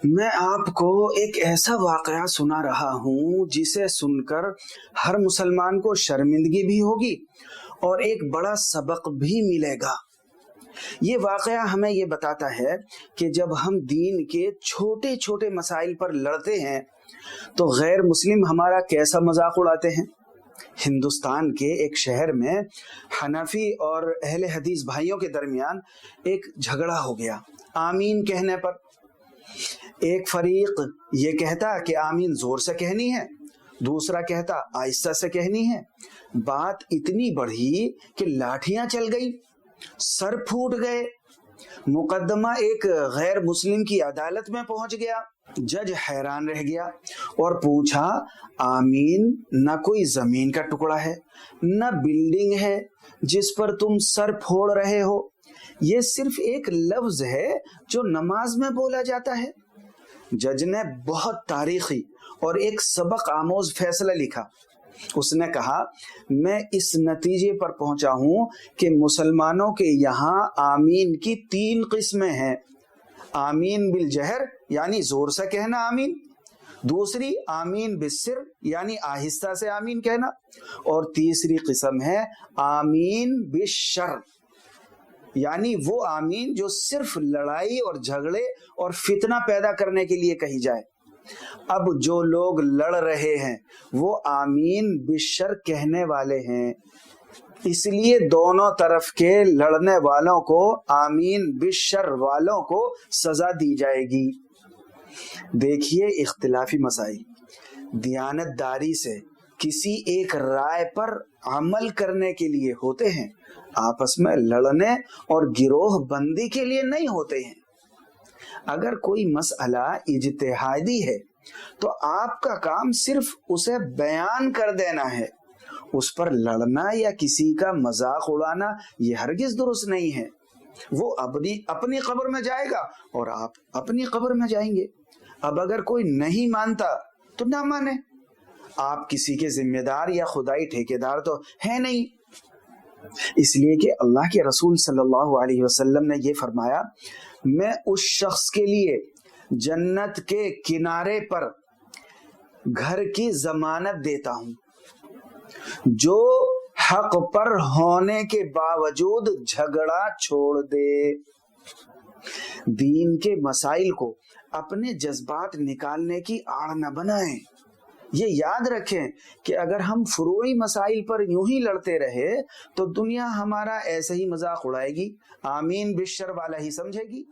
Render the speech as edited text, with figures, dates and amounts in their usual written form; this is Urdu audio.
میں آپ کو ایک ایسا واقعہ سنا رہا ہوں جسے سن کر ہر مسلمان کو شرمندگی بھی ہوگی اور ایک بڑا سبق بھی ملے گا۔ یہ واقعہ ہمیں یہ بتاتا ہے کہ جب ہم دین کے چھوٹے چھوٹے مسائل پر لڑتے ہیں تو غیر مسلم ہمارا کیسا مذاق اڑاتے ہیں۔ ہندوستان کے ایک شہر میں حنفی اور اہل حدیث بھائیوں کے درمیان ایک جھگڑا ہو گیا آمین کہنے پر۔ ایک فریق یہ کہتا کہ آمین زور سے کہنی ہے، دوسرا کہتا آہستہ سے کہنی ہے۔ بات اتنی بڑھی کہ لاٹھیاں چل گئی، سر پھوٹ گئے۔ مقدمہ ایک غیر مسلم کی عدالت میں پہنچ گیا۔ جج حیران رہ گیا اور پوچھا آمین نہ کوئی زمین کا ٹکڑا ہے نہ بلڈنگ ہے جس پر تم سر پھوڑ رہے ہو، یہ صرف ایک لفظ ہے جو نماز میں بولا جاتا ہے۔ جج نے بہت تاریخی اور ایک سبق آموز فیصلہ لکھا۔ اس نے کہا میں اس نتیجے پر پہنچا ہوں کہ مسلمانوں کے یہاں آمین کی 3 قسمیں ہیں۔ آمین بالجہر یعنی زور سے کہنا آمین، دوسری آمین بالسر یعنی آہستہ سے آمین کہنا، اور تیسری قسم ہے آمین بالشر یعنی وہ آمین جو صرف لڑائی اور جھگڑے اور فتنہ پیدا کرنے کے لیے کہی جائے۔ اب جو لوگ لڑ رہے ہیں وہ آمین بالشر کہنے والے ہیں، اس لیے دونوں طرف کے لڑنے والوں کو آمین بالشر والوں کو سزا دی جائے گی۔ دیکھیے اختلافی مسائل دیانت داری سے کسی ایک رائے پر عمل کرنے کے لیے ہوتے ہیں، آپس میں لڑنے اور گروہ بندی کے لیے نہیں ہوتے ہیں۔ اگر کوئی مسئلہ اجتہادی ہے تو آپ کا کام صرف اسے بیان کر دینا ہے، اس پر لڑنا یا کسی کا مذاق اڑانا یہ ہرگز درست نہیں ہے۔ وہ اپنی قبر میں جائے گا اور آپ اپنی قبر میں جائیں گے۔ اب اگر کوئی نہیں مانتا تو نہ مانے، آپ کسی کے ذمہ دار یا خدائی ٹھیکیدار تو ہے نہیں۔ اس لیے کہ اللہ کے رسول صلی اللہ علیہ وسلم نے یہ فرمایا میں اس شخص کے لیے جنت کے کنارے پر گھر کی ضمانت دیتا ہوں جو حق پر ہونے کے باوجود جھگڑا چھوڑ دے۔ دین کے مسائل کو اپنے جذبات نکالنے کی آڑ نہ بنائیں۔ یہ یاد رکھیں کہ اگر ہم فروعی مسائل پر یوں ہی لڑتے رہے تو دنیا ہمارا ایسے ہی مذاق اڑائے گی، آمین بالشر والا ہی سمجھے گی۔